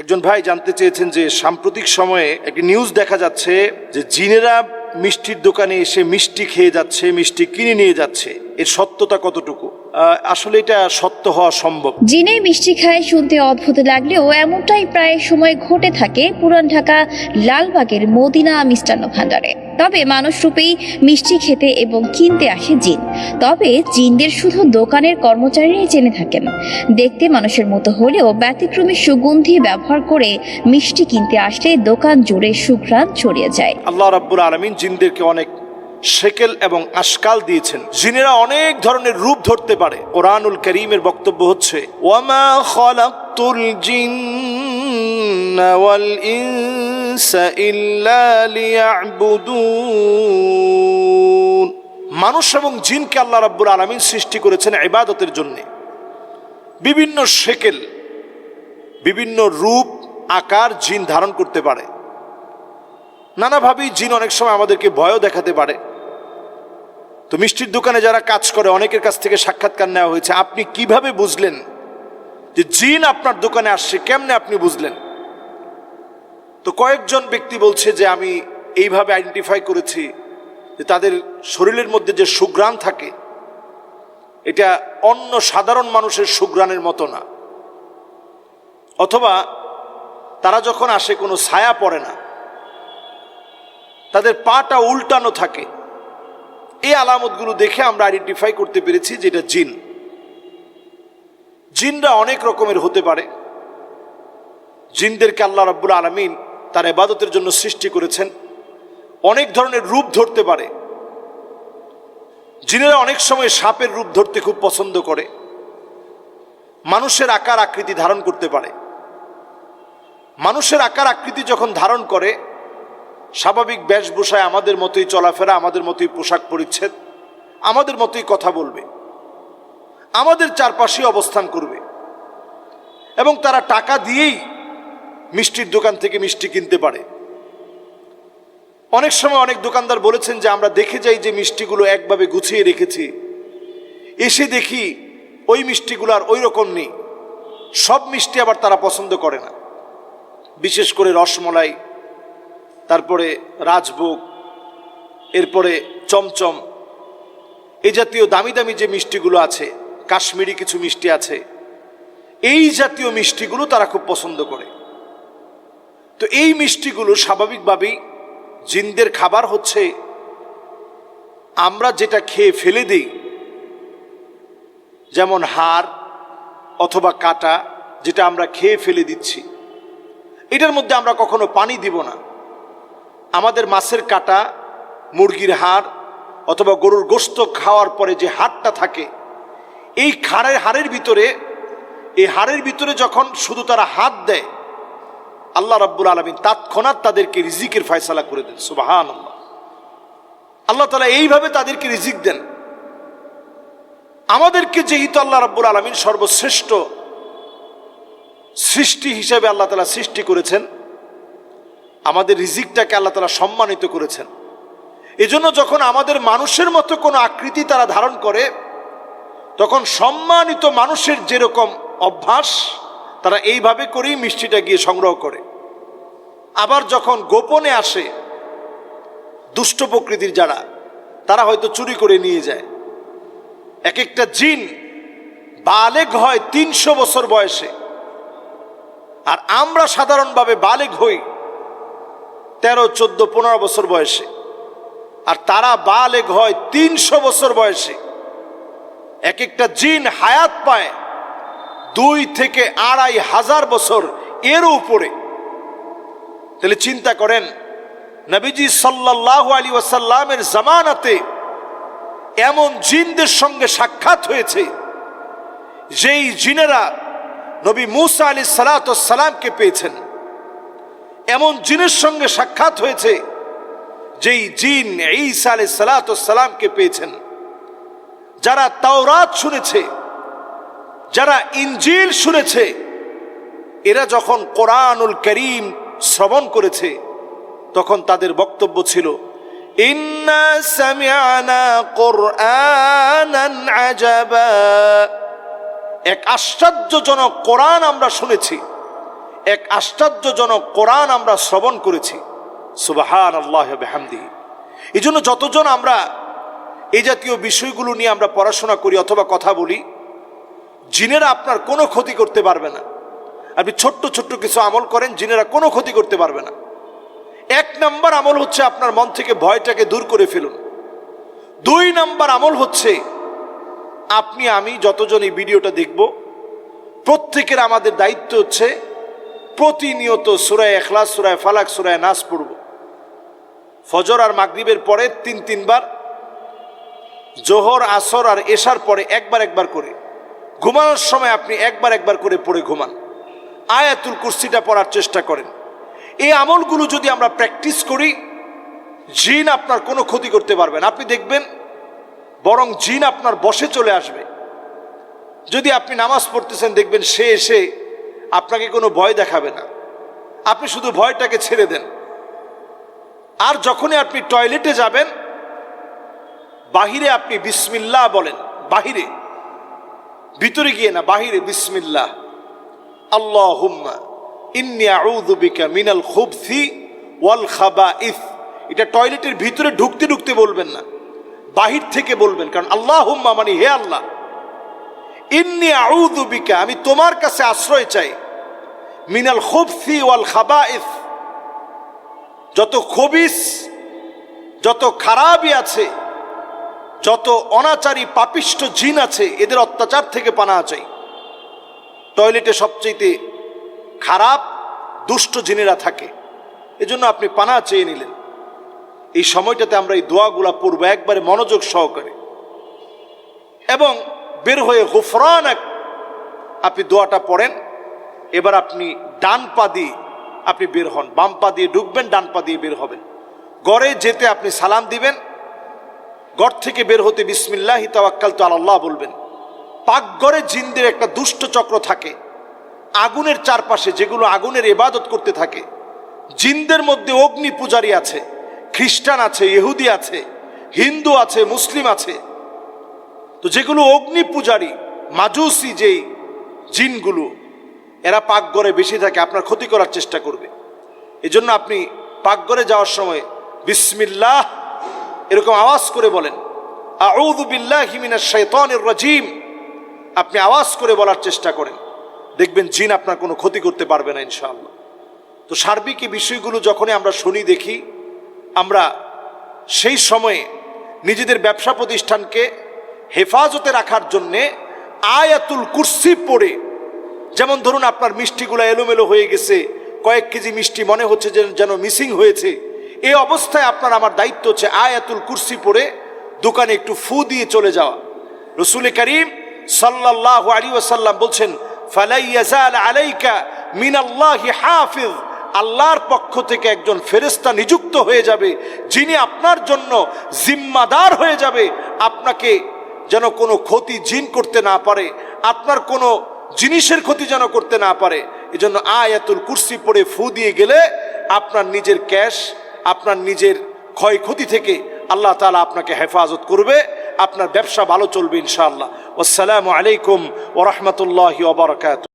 একজন ভাই জানতে চেয়েছেন যে সাম্প্রতিক সময়ে একটি নিউজ দেখা যাচ্ছে যে জিনেরা মিষ্টির দোকানে এসে মিষ্টি খেয়ে যাচ্ছে, মিষ্টি কিনে নিয়ে যাচ্ছে। এর সত্যতা কতটুকু? আসলে এটা সত্য হওয়া সম্ভব? জিনে মিষ্টি খায় শুনতে অদ্ভুত লাগলেও এমনটাই প্রায় সময় ঘটে থাকে পুরান ঢাকা লালবাগের মদিনা মিষ্টান্ন ভাণ্ডারে। তবে মানুষরূপেই মিষ্টি খেতে এবং কিনতে আসে জিন। তবে জিনদের শুধু দোকানের কর্মচারীরাই জেনে থাকেন। দেখতে মানুষের মতো হলেও ব্যতিক্রমী সুগন্ধি ব্যবহার করে মিষ্টি কিনতে আসলে দোকান জুড়ে সুঘ্রাণ ছড়িয়ে যায়। আল্লাহ রাব্বুল আলামিন জিনদেরকে অনেক শেকেল এবং আশকাল দিয়েছেন। জিনেরা অনেক ধরনের রূপ ধরতে পারে। কোরআনুল কারীমের বক্তব্য হচ্ছে, ওয়ামা খালাকতুল জিন্না ওয়াল ইনসা ইল্লা লিয়াবুদুন। মানুষ এবং জিনকে আল্লাহ রাব্বুল আলামিন সৃষ্টি করেছেন ইবাদতের জন্য। বিভিন্ন শেকেল, বিভিন্ন রূপ আকার জিন ধারণ করতে পারে। নানাভাবেই জিন অনেক সময় আমাদেরকে ভয়ও দেখাতে পারে। তো মিষ্টির দোকানে যারা কাজ করে অনেকের কাছ থেকে সাক্ষাৎকার নেওয়া হয়েছে। আপনি কিভাবে বুঝলেন যে জিন আপনার দোকানে আসছে? কেমনে আপনি বুঝলেন? তো কয়েকজন ব্যক্তি বলছে যে আমি এইভাবে আইডেন্টিফাই করেছি যে তাদের শরীরের মধ্যে যে সুঘ্রাণ থাকে এটা অন্য সাধারণ মানুষের সুঘ্রাণের মতো না, অথবা তারা যখন আসে কোনো ছায়া পড়ে না, তাদের পাটা উল্টানো থাকে। এই আলামতগুলো দেখে আমরা আইডেন্টিফাই করতে পেরেছি যে এটা জিন। জিনরা অনেক রকমের হতে পারে। জিনদেরকে আল্লাহ রাব্বুল আলামিন তার ইবাদতের জন্য সৃষ্টি করেছেন। অনেক ধরনের রূপ ধরতে পারে। জিনেরা অনেক সময় সাপের রূপ ধরতে খুব পছন্দ করে। মানুষের আকার আকৃতি ধারণ করতে পারে। মানুষের আকার আকৃতি যখন ধারণ করে, স্বাভাবিক বেশভূষায় আমাদের মতোই চলাফেরা, আমাদের মতোই পোশাক পরিচ্ছদ, আমাদের মতোই কথা বলবে, আমাদের চারপাশে অবস্থান করবে এবং তারা টাকা দিয়েই মিষ্টির দোকান থেকে মিষ্টি কিনতে পারে। অনেক সময় অনেক দোকানদার বলেছেন যে আমরা দেখে যাই যে মিষ্টিগুলো একভাবে গুছিয়ে রেখেছি, এসে দেখি ওই মিষ্টিগুলো আর ওই রকম নেই। সব মিষ্টি আবার তারা পছন্দ করে না। বিশেষ করে রসমলাই, তারপরে রাজভোগ, এরপরে চমচম, এই জাতীয় দামি দামি যে মিষ্টিগুলো আছে, কাশ্মীরি কিছু মিষ্টি আছে, এই জাতীয় মিষ্টিগুলো তারা খুব পছন্দ করে। তো এই মিষ্টিগুলো স্বাভাবিকভাবেই জিনদের খাবার হচ্ছে। আমরা যেটা খেয়ে ফেলে দিই, যেমন হাড় অথবা কাটা, যেটা আমরা খেয়ে ফেলে দিচ্ছি, এটার মধ্যে আমরা কখনো পানি দিব না। আমাদের মাছের কাটা, মুরগির হাড় অথবা গরুর গোশত খাওয়ার পরে যে হাড়টা থাকে, এই হাড়ের ভিতরে যখন শুধু তারা হাত দেয়, আল্লাহ রাব্বুল আলামিন তৎক্ষণাৎ তাদেরকে রিজিকের ফয়সালা করে দেন। সুবহানাল্লাহ। আল্লাহ তাআলা এইভাবে তাদেরকে রিজিক দেন। আমাদেরকে যেহেতু আল্লাহ রাব্বুল আলামিন সর্বশ্রেষ্ঠ সৃষ্টি হিসেবে আল্লাহ তাআলা সৃষ্টি করেছেন, আমাদের রিজিকটাকে আল্লাহ তাআলা সম্মানিত করেছেন। এজন্য যখন আমাদের মানুষের মতো কোনো আকৃতি তারা ধারণ করে, তখন সম্মানিত মানুষের যেরকম অভ্যাস, তারা এইভাবে করেই মিষ্টিটা গিয়ে সংগ্রহ করে। আবার যখন গোপনে আসে দুষ্ট প্রকৃতির যারা, তারা হয়তো চুরি করে নিয়ে যায়। এক একটা জিন বালেগ হয় 300 বছর বয়সে, আর আমরা সাধারণভাবে বালেগ হই 13, 14, 15 বছর বয়সে, আর তারা বালেগ হয় 300 বছর বয়সে। এক একটা জিন হায়াত পায় 2 থেকে 2,500 বছর, এরও উপরে। তাহলে চিন্তা করেন, নবীজি সাল্লাল্লাহু আলাইহি ওয়াসাল্লামের জামানাতে এমন জিনদের সঙ্গে সাক্ষাৎ হয়েছে, যেই জিনেরা নবী মুসা আলাইহিস সালাতু ওয়াস সালামকে পেয়েছেন। এমন জিনের সঙ্গে সাক্ষাৎ হয়েছে যেই জিন ঈসা আলাইহিস সালাতু ওয়াস সালামকে পেয়েছেন। যারা তাওরাত শুনেছে, যারা ইনজিল শুনেছে, এরা যখন কোরআনুল কারীম শ্রবণ করেছে, তখন তাদের বক্তব্য ছিল, ইন্না সামি'না কুরআনান আজাবা। এক আশ্চর্যজনক কোরআন আমরা শুনেছি। এক আশ্চর্যজনক কোরআন আমরা শ্রবণ করেছি। সুবহানাল্লাহ ওয়া বিহামদিহি। এই জন্য যতজন আমরা এই জাতীয় বিষয়গুলো নিয়ে আমরা পড়াশোনা করি অথবা কথা বলি, জিনেরা আপনার কোনো ক্ষতি করতে পারবে না। আপনি ছোট্ট ছোট্ট কিছু আমল করেন, জিনেরা কোনো ক্ষতি করতে পারবে না। 1 নাম্বার আমল হচ্ছে আপনার মন থেকে ভয়টাকে দূর করে ফেলুন। 2 নাম্বার আমল হচ্ছে আপনি আমি যতজন এই ভিডিওটা দেখব, প্রত্যেকের আমাদের দায়িত্ব হচ্ছে প্রতিনিয়ত সূরা ইখলাস, সূরা ফালাক, সূরা নাস পড়ব। ফজর আর মাগরিবের পরে 3 বার, জোহর, আসর আর এশার পরে একবার করে, ঘুমানোর সময় আপনি একবার করে পড়ে ঘুমান। আয়াতুল কুরসিটা পড়ার চেষ্টা করেন। এই আমলগুলো যদি আমরা প্র্যাকটিস করি, জিন আপনার কোনো ক্ষতি করতে পারবে না। আপনি দেখবেন বরং জিন আপনার বশে চলে আসবে। যদি আপনি নামাজ পড়তেছেন, দেখবেন সে এসে আপনাকে কোনো ভয় দেখাবে না। আপনি শুধু ভয়টাকে ছেড়ে দেন। আর যখনই আপনি টয়লেটে যাবেন, বাহিরে আপনি বিসমিল্লাহ বলেন। বাহিরে, ভিতরে গিয়ে না, বাহিরে বিসমিল্লাহ। আল্লাহুম্মা ইন্নী আউযু বিকা মিনাল খুবসি ওয়াল খাবাইস। এটা টয়লেটের ভিতরে ঢুকতে ঢুকতে বলবেন না, বাহির থেকে বলবেন। কারণ আল্লাহুম্মা মানে হে আল্লাহ, ইন্নী আউযু বিকা আমি তোমার কাছে আশ্রয় চাই, মিনাল খুবসি ওয়াল খাবাইস যত খবিস, যত খারাপই আছে, যত অনাচারী পাপিষ্ট জিন আছে, এদের অত্যাচার থেকে পানাহ চাই। টয়লেটে সবচেয়ে খারাপ দুষ্ট জিনেরা থাকে, এজন্য আপনি পানাহ চেয়ে নিলেন। এই সময়টাতে আমরা এই দোয়াগুলা পড়বো একবারে মনোযোগ সহকারে, এবং বের হয়ে গুফরানাক আপনি দোয়াটা পড়েন। এবার আপনি ডান পা দিয়ে আপনি বের হন, বাম পা দিয়ে ঢুকবেন, ডান পা দিয়ে বের হবেন। ঘরে যেতে আপনি সালাম দিবেন, ঘর থেকে বের হতে বিসমিল্লাহি তাওয়াক্কালতু আলাল্লাহ বলবেন। পাকঘরে জিনদের একটা দুষ্ট চক্র থাকে, আগুনের চারপাশে, যেগুলো আগুনের ইবাদত করতে থাকে। জিনদের মধ্যে অগ্নি পূজারী আছে, খ্রিস্টান আছে, ইহুদি আছে, হিন্দু আছে, মুসলিম আছে। তো যেগুলো অগ্নি পূজারী মাজুসি যেই জিনগুলো, এরা পাকঘরে বেশি থাকে, আপনার ক্ষতি করার চেষ্টা করবে। এজন্য আপনি পাকঘরে যাওয়ার সময় বিসমিল্লাহ এরকম আওয়াজ করে বলেন, আউযু বিল্লাহি মিনাশ শাইতানির রাজিম। আপনি আওয়াজ করে বলার চেষ্টা করেন, দেখবেন জিন আপনার কোনো ক্ষতি করতে পারবে না ইনশাআল্লাহ। তো সার্বিক এই বিষয়গুলো যখনই আমরা শুনি, দেখি, আমরা সেই সময়ে নিজেদের ব্যবসা প্রতিষ্ঠানকে হেফাজতে রাখার জন্যে আয়াতুল কুরসি পড়ে, যেমন ধরুন আপনার মিষ্টিগুলো এলোমেলো হয়ে গেছে, কয়েক কেজি মিষ্টি মনে হচ্ছে যেন মিসিং হয়েছে, এই অবস্থায় আপনার আমার দায়িত্ব হচ্ছে আয়াতুল কুরসি পড়ে দোকানে একটু ফু দিয়ে চলে যাওয়া। রাসূল করিম সাল্লাল্লাহু আলাইহি ওয়াসাল্লাম বলছেন, ফালা ইয়াজাল আলাইকা মিনাল্লাহি হাফিজ। আল্লাহর পক্ষ থেকে একজন ফেরেশতা নিযুক্ত হয়ে যাবে, যিনি আপনার জন্য জিম্মাদার হয়ে যাবে, আপনাকে যেন কোনো ক্ষতি জিন করতে না পারে, আপনার কোনো জিনিসের ক্ষতি যেন করতে না পারে। এজন্য আয়াতুল কুরসি পড়ে ফু দিয়ে গেলে আপনার নিজের ক্যাশ, আপনার নিজের ক্ষয়ক্ষতি থেকে আল্লাহ তাআলা আপনাকে হেফাজত করবে, আপনার ব্যবসা ভালো চলবে ইনশাআল্লাহ। আসসালামু আলাইকুম ওয়া রাহমাতুল্লাহি ওয়া বারাকাতুহু।